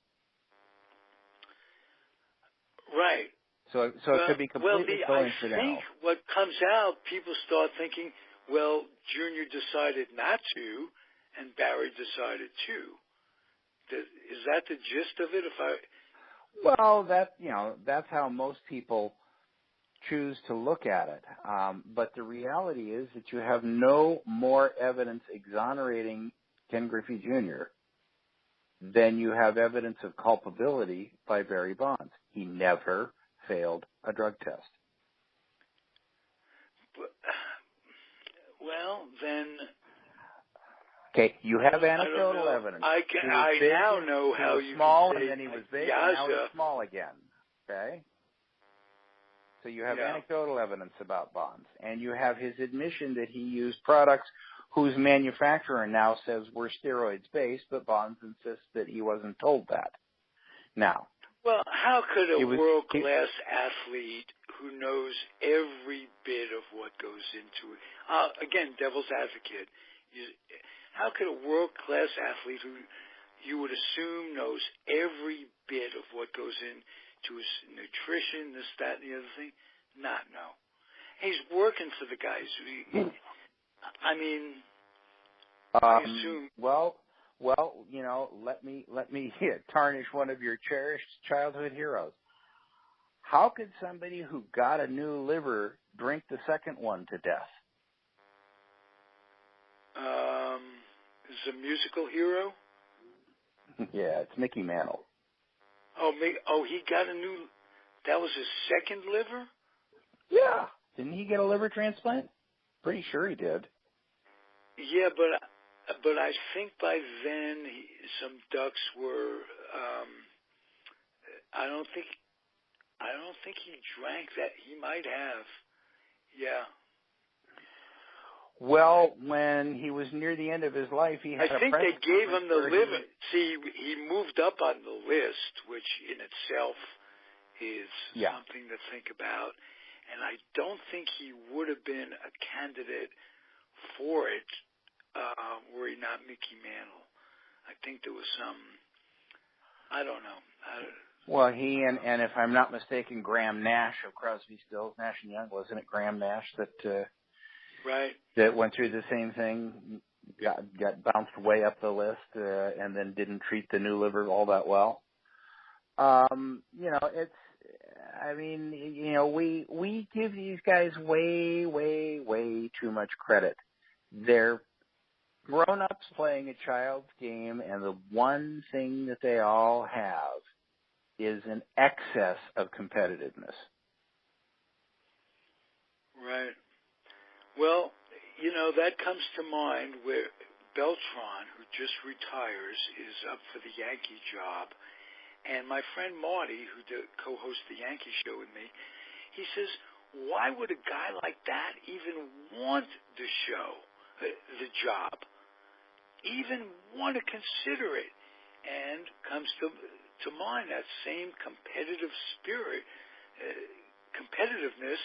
Right. So it could be completely coincidental. I think what comes out, people start thinking, well, Junior decided not to, and Barry decided to. Is that the gist of it? Well, that's how most people choose to look at it. But the reality is that you have no more evidence exonerating Ken Griffey Jr. than you have evidence of culpability by Barry Bonds. He never failed a drug test. Well, then... Okay, you have anecdotal evidence. I now know how you small, can say and then he was big, and now he's small again. Okay? So you have anecdotal evidence about Bonds, and you have his admission that he used products whose manufacturer now says were steroids-based, but Bonds insists that he wasn't told that. Now... Well, how could a world-class athlete who knows every bit of what goes into it, again, devil's advocate, how could a world-class athlete who you would assume knows every bit of what goes into his nutrition, this, that, and the other thing, not know? He's working for the guys. I mean, I assume... Well, let me tarnish one of your cherished childhood heroes. How could somebody who got a new liver drink the second one to death? Is a musical hero? Yeah, it's Mickey Mantle. Oh, he got a new... That was his second liver? Yeah. Didn't he get a liver transplant? Pretty sure he did. Yeah, but I think by then some ducks were. I don't think he drank that. He might have. Yeah. Well, when he was near the end of his life, he had. I think they gave him the liver. See, he moved up on the list, which in itself is something to think about. And I don't think he would have been a candidate for it. Were he not Mickey Mantle. I think there was some, I don't know. Well, he and if I'm not mistaken, Graham Nash of Crosby, Stills, Nash and Young, wasn't it Graham Nash that right, that went through the same thing, got bounced way up the list, and then didn't treat the new liver all that well. We give these guys way, way, way too much credit. They're grown-ups playing a child's game, and the one thing that they all have is an excess of competitiveness. Right. Well, that comes to mind where Beltran, who just retires, is up for the Yankee job. And my friend Marty, who co-hosts the Yankee show with me, he says, why would a guy like that even want the job? Even want to consider it? And comes to mind that same competitive spirit, competitiveness.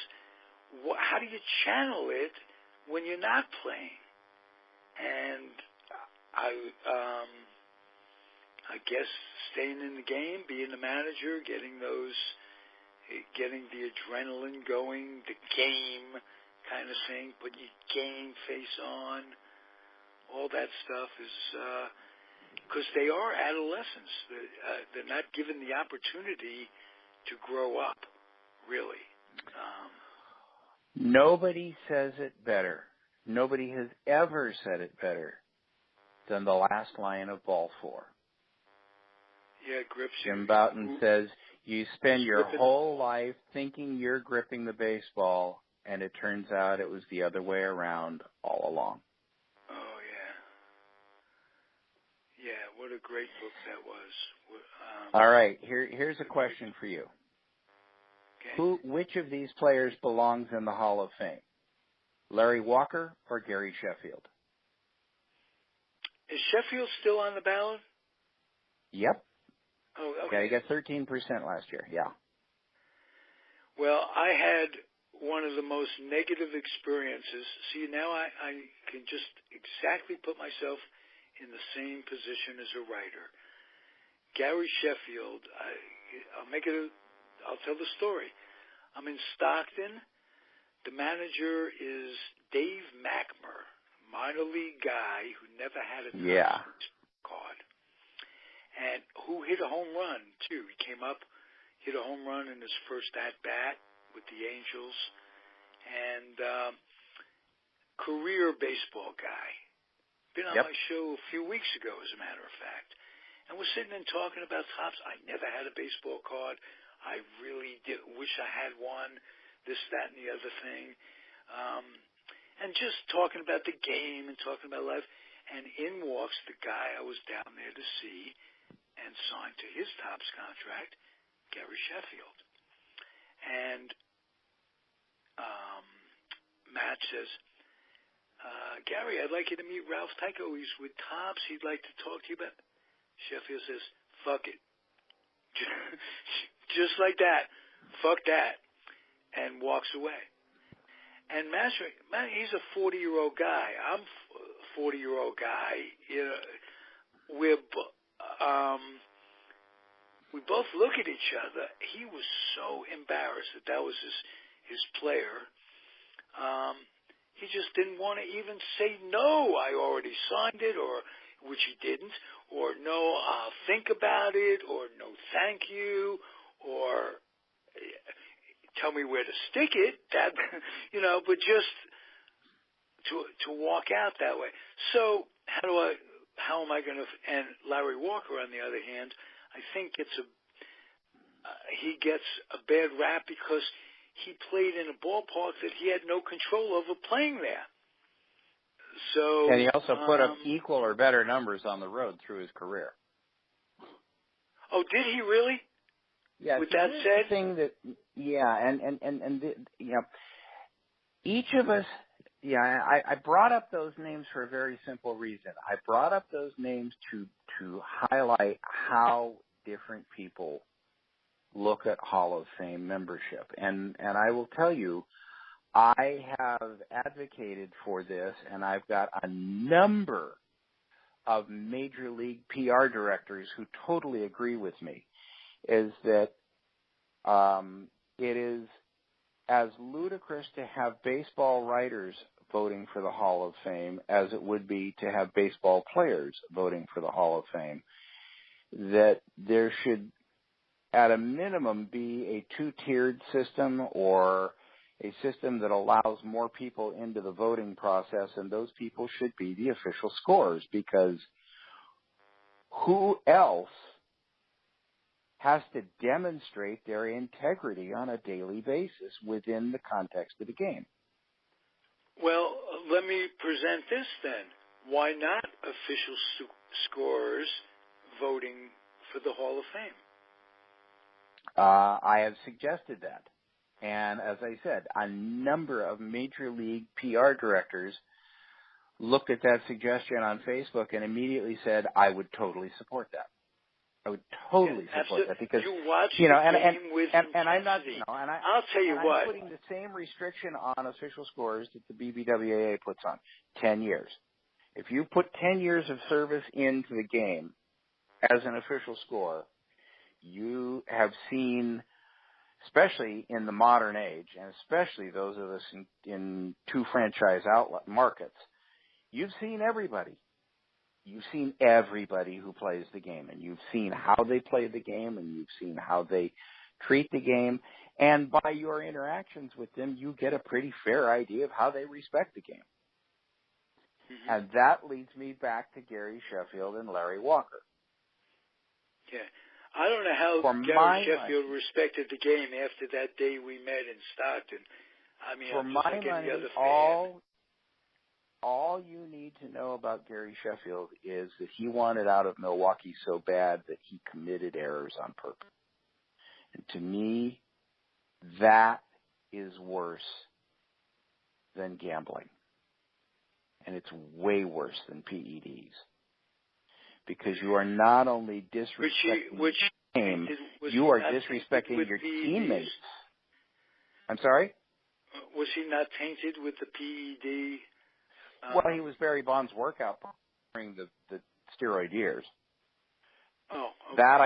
How do you channel it when you're not playing? And I guess staying in the game, being the manager, getting the adrenaline going, the game kind of thing, put your game face on. All that stuff is because they are adolescents. They're not given the opportunity to grow up, really. Nobody says it better. Nobody has ever said it better than the last line of Ball 4. Yeah, grips. Jim Bouton says, you spend your whole life thinking you're gripping the baseball, and it turns out it was the other way around all along. Oh, yeah. Yeah, what a great book that was. All right, here's a question for you. Okay. Which of these players belongs in the Hall of Fame? Larry Walker or Gary Sheffield? Is Sheffield still on the ballot? Yep. Oh, okay. Yeah, he got 13% last year, yeah. Well, I had one of the most negative experiences. See, now I can just exactly put myself in the same position as a writer. Gary Sheffield, I'll tell the story. I'm in Stockton. The manager is Dave McMur, minor league guy who never had a card. who hit a home run, too. He came up, hit a home run in his first at-bat with the Angels, and career baseball guy. Been on my show a few weeks ago, as a matter of fact. And we're sitting and talking about tops. I never had a baseball card. I really wish I had one, this, that, and the other thing. And just talking about the game and talking about life. And in walks the guy I was down there to see and signed to his Topps contract, Gary Sheffield. And Matt says, Gary, I'd like you to meet Ralph Tyko. He's with Topps. He'd like to talk to you about. Sheffield says, fuck it. Just like that. Fuck that. And walks away. And Matt, he's a 40-year-old guy. I'm a 40-year-old guy. You know, we both look at each other. He was so embarrassed that was his player. He just didn't want to even say, no, I already signed it, or which he didn't, or no, I'll think about it, or no, thank you, or tell me where to stick it. That, you know, but just to walk out that way. So how am I going to? And Larry Walker, on the other hand, I think he gets a bad rap because he played in a ballpark that he had no control over playing there. So, and he also put up equal or better numbers on the road through his career. Oh, did he really? Yeah. With that said, each of us. Yeah, I brought up those names for a very simple reason. I brought up those names to highlight how different people look at Hall of Fame membership. And I will tell you, I have advocated for this, and I've got a number of major league PR directors who totally agree with me, is that it is as ludicrous to have baseball writers voting for the Hall of Fame as it would be to have baseball players voting for the Hall of Fame, that there should, at a minimum, be a two-tiered system or a system that allows more people into the voting process, and those people should be the official scorers, because who else has to demonstrate their integrity on a daily basis within the context of the game? Well, let me present this then. Why not official scorers voting for the Hall of Fame? I have suggested that. And as I said, a number of major league PR directors looked at that suggestion on Facebook and immediately said, I would totally support that. I would totally support that, because you watch the game with and I'm not, intensity. and I'll tell you what. I'm putting the same restriction on official scorers that the BBWAA puts on, 10 years. If you put 10 years of service into the game as an official scorer, you have seen, especially in the modern age, and especially those of us in two franchise outlet markets, you've seen everybody. You've seen everybody who plays the game, and you've seen how they play the game, and you've seen how they treat the game, and by your interactions with them, you get a pretty fair idea of how they respect the game. Mm-hmm. And that leads me back to Gary Sheffield and Larry Walker. Yeah. I don't know how Gary Sheffield respected the game after that day we met in Stockton. I mean, for my money, all you need to know about Gary Sheffield is that he wanted out of Milwaukee so bad that he committed errors on purpose. And to me, that is worse than gambling. And it's way worse than PEDs. Because you are not only disrespecting the game, you are disrespecting your teammates. I'm sorry? Was he not tainted with the PED? Well, he was Barry Bonds' workout during the steroid years. Oh, okay. That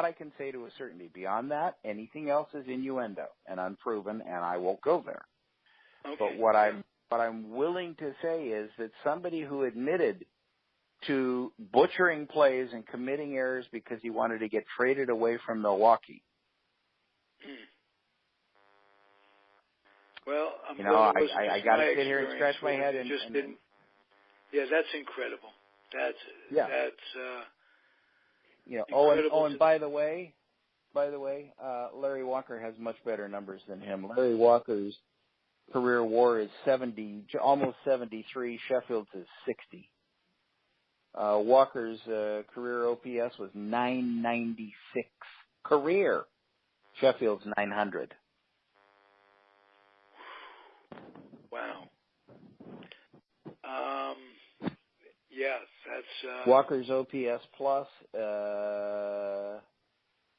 I can say to a certainty. Beyond that, anything else is innuendo and unproven, and I won't go there. Okay. But what I'm willing to say is that somebody who admitted to butchering plays and committing errors because he wanted to get traded away from Milwaukee. Well, I got to sit here and scratch my head yeah, that's incredible. That's and by the way, Larry Walker has much better numbers than him. Larry Walker's career WAR is 70, almost 73. Sheffield's is 60. Walker's career OPS was 996. Career. Sheffield's 900. Wow. Yes, that's Walker's OPS plus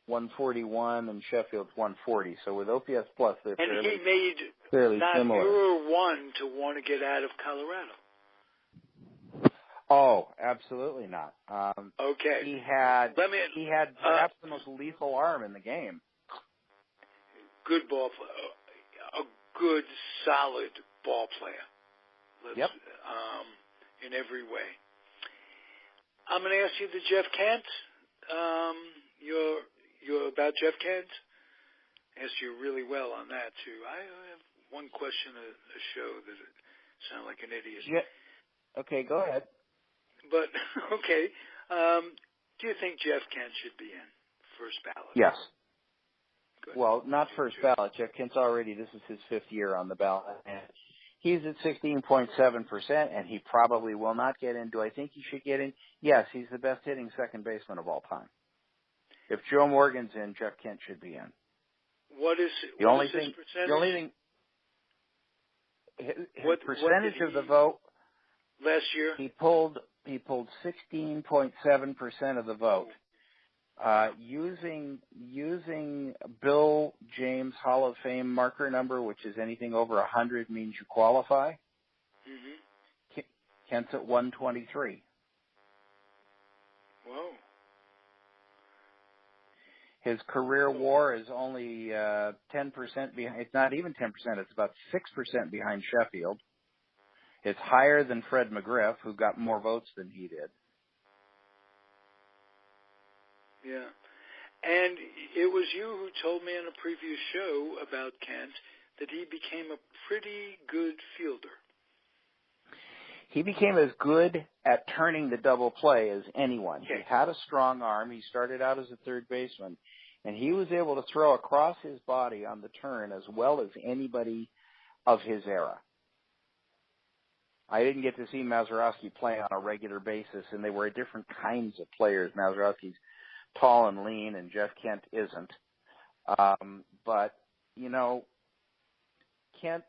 141 and Sheffield's 140. So with OPS plus, they're fairly similar. You were one to want to get out of Colorado. Oh, absolutely not. Okay. He had perhaps the most lethal arm in the game. Good ball player, a good, solid ball player. Yep. In every way. I'm going to ask you the Jeff Kent. You're about Jeff Kent. Asked you really well on that too. I have one question a show that sound like an idiot. Yeah. Okay, go ahead. But okay, do you think Jeff Kent should be in first ballot? Yes. Good. Well, not first ballot. Jeff Kent's this is his 5th year on the ballot. And he's at 16.7%, and he probably will not get in. Do I think he should get in? Yes, he's the best hitting second baseman of all time. If Joe Morgan's in, Jeff Kent should be in. What is his percentage? The only thing, his percentage of the vote last year, he pulled 16.7% of the vote. Using Bill James Hall of Fame marker number, which is anything over 100 means you qualify. Mm-hmm. Kent's at 123. Whoa. His career WAR is only 10% behind. It's not even 10%. It's about 6% behind Sheffield. It's higher than Fred McGriff, who got more votes than he did. Yeah. And it was you who told me on a previous show about Kent that he became a pretty good fielder. He became as good at turning the double play as anyone. Okay. He had a strong arm. He started out as a third baseman, and he was able to throw across his body on the turn as well as anybody of his era. I didn't get to see Mazeroski play on a regular basis, and they were different kinds of players. Mazeroski's tall and lean, and Jeff Kent isn't. But, Kent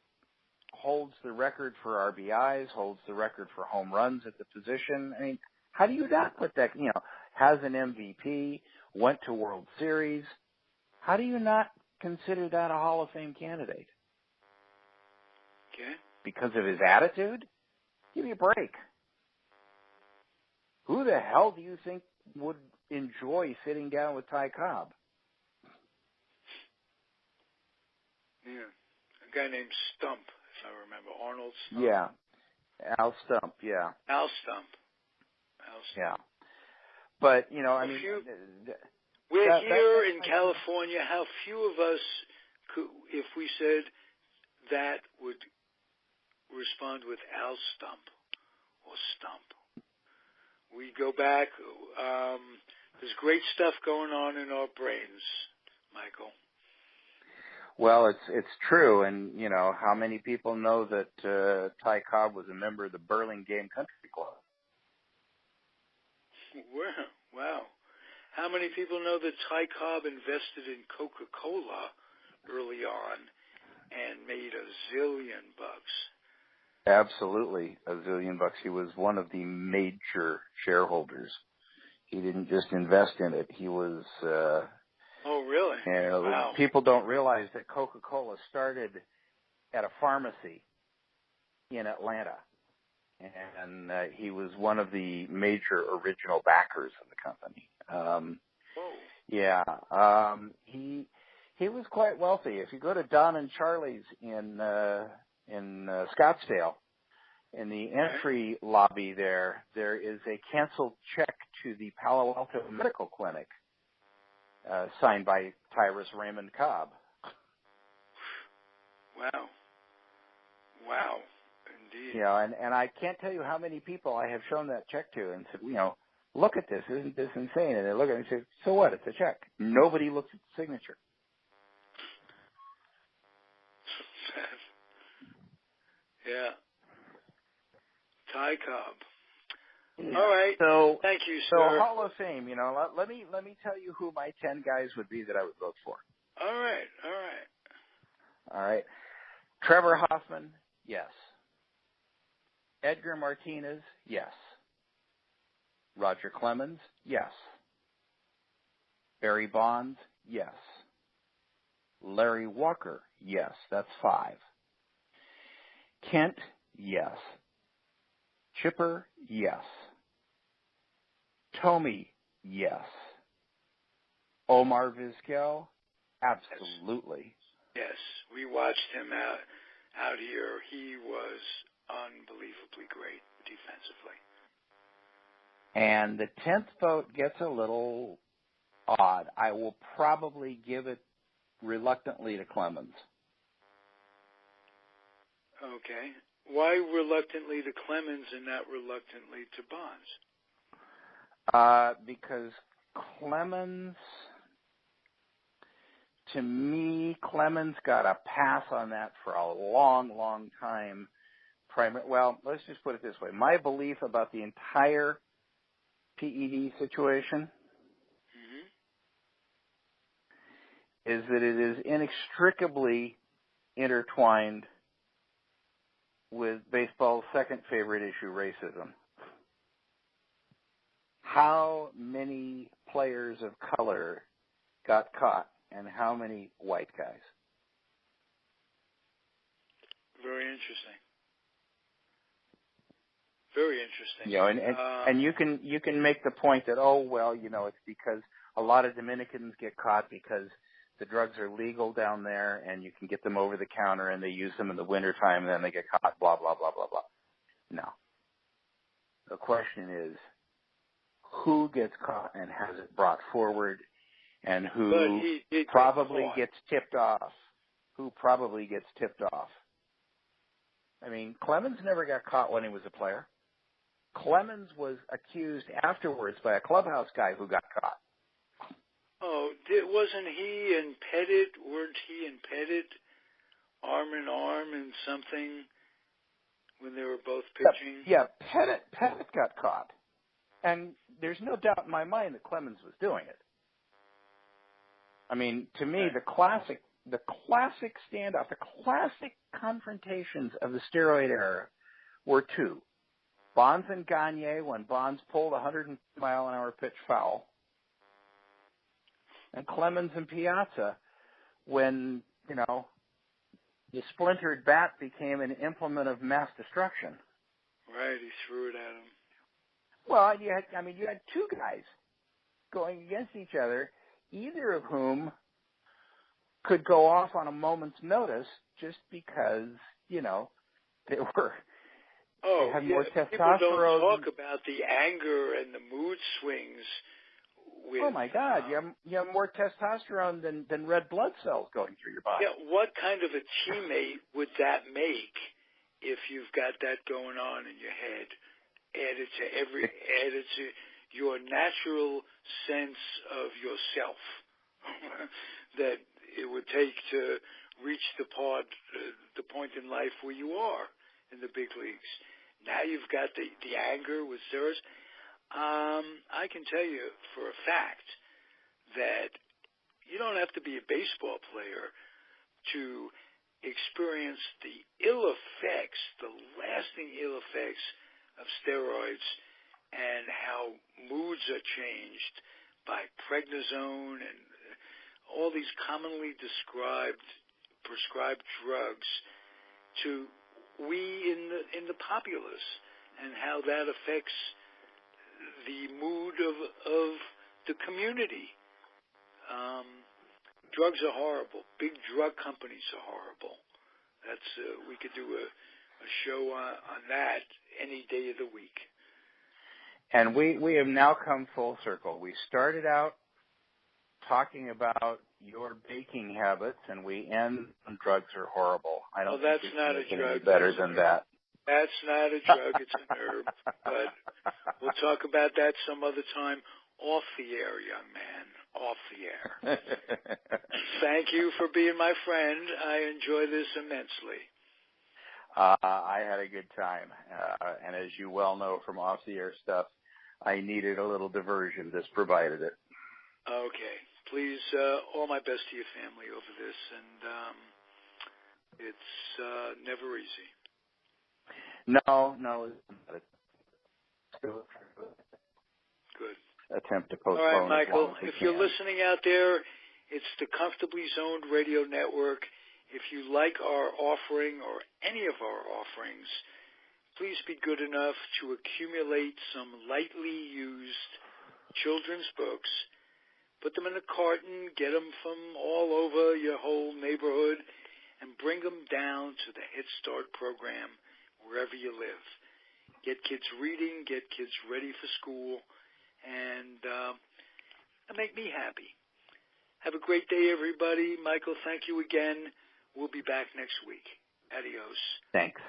holds the record for RBIs, holds the record for home runs at the position. I mean, how do you not put that, has an MVP, went to World Series. How do you not consider that a Hall of Fame candidate? Okay. Because of his attitude? Give me a break. Who the hell do you think would enjoy sitting down with Ty Cobb? Yeah. A guy named Stump, if I remember. Arnold Stump. Yeah. Al Stump, yeah. Al Stump. Yeah. But, we're here in California. How few of us could, if we said that, would respond with Al Stump or Stump? We go back. There's great stuff going on in our brains, Michael. Well, it's true, and how many people know that Ty Cobb was a member of the Burlingame Country Club? Wow. How many people know that Ty Cobb invested in Coca-Cola early on and made $1 zillion? Absolutely, $1 zillion. He was one of the major shareholders. He didn't just invest in it. He was. Oh, really? Wow. People don't realize that Coca-Cola started at a pharmacy in Atlanta, and he was one of the major original backers of the company. Yeah, he was quite wealthy. If you go to Don and Charlie's in Scottsdale, In the entry lobby there is a canceled check to the Palo Alto Medical Clinic signed by Tyrus Raymond Cobb. Wow. Indeed. You know, and I can't tell you how many people I have shown that check to and said, you know, look at this. Isn't this insane? And they look at it and say, so what? It's a check. Nobody looks at the signature. Yeah. Ty Cobb. Yeah. All right. So thank you, sir. So Hall of Fame, you know, let me tell you who my 10 guys would be that I would vote for. All right. All right. Trevor Hoffman, yes. Edgar Martinez, yes. Roger Clemens, yes. Barry Bonds, yes. Larry Walker, yes. That's 5. Kent, yes. Chipper, yes. Tomey, yes. Omar Vizquel, absolutely. Yes, we watched him out here. He was unbelievably great defensively. And the 10th vote gets a little odd. I will probably give it reluctantly to Clemens. Okay. Why reluctantly to Clemens and not reluctantly to Bonds? Because Clemens, to me, Clemens got a pass on that for a long, long time. Well, let's just put it this way. My belief about the entire PED situation is that it is inextricably intertwined with baseball's second favorite issue, racism. How many players of color got caught and how many white guys? Very interesting. Very interesting. You know, and you can make the point that, oh, well, you know, it's because a lot of Dominicans get caught because the drugs are legal down there and you can get them over the counter and they use them in the wintertime and then they get caught, blah, blah, blah, blah, blah. No. The question is, who gets caught and has it brought forward and who probably gets tipped off? Who probably gets tipped off? I mean, Clemens never got caught when he was a player. Clemens was accused afterwards by a clubhouse guy who got caught. Oh, wasn't he and Pettit? Weren't he and Pettit arm in arm in something when they were both pitching? Yeah, Pettit got caught, and there's no doubt in my mind that Clemens was doing it. I mean, to me, the classic standoff, the classic confrontations of the steroid era were 2. Bonds and Gagne when Bonds pulled a 100-mile-an-hour pitch foul, and Clemens and Piazza when, you know, the splintered bat became an implement of mass destruction. Right, he threw it at him. Well, you had 2 guys going against each other, either of whom could go off on a moment's notice just because, you know, they had more testosterone. People don't talk about the anger and the mood swings. Oh my God! You have more testosterone than red blood cells going through your body. Yeah, what kind of a teammate would that make if you've got that going on in your head? Added to your natural sense of yourself that it would take to reach the point in life where you are in the big leagues. Now you've got the anger with steroids. I can tell you for a fact that you don't have to be a baseball player to experience the ill effects, the lasting ill effects of steroids and how moods are changed by prednisone and all these commonly prescribed drugs to we in the populace and how that affects the mood of the community. Drugs are horrible. Big drug companies are horrible. We could do a show on that any day of the week. And we have now come full circle. We started out talking about your baking habits, and we end on drugs are horrible. I don't think that's not a drug. Any better than that. That's not a drug. It's an herb. But we'll talk about that some other time off the air, young man. Off the air. Thank you for being my friend. I enjoy this immensely. I had a good time. And as you well know from off-the-air stuff, I needed a little diversion. This provided it. Okay. Please, all my best to your family over this. And it's never easy. No. Good. Attempt to postpone. All right, Michael. If you're listening out there, it's the Comfortably Zoned Radio Network. If you like our offering or any of our offerings, please be good enough to accumulate some lightly used children's books, put them in a carton, get them from all over your whole neighborhood, and bring them down to the Head Start program wherever you live. Get kids reading, get kids ready for school, and make me happy. Have a great day, everybody. Michael, thank you again. We'll be back next week. Adios. Thanks.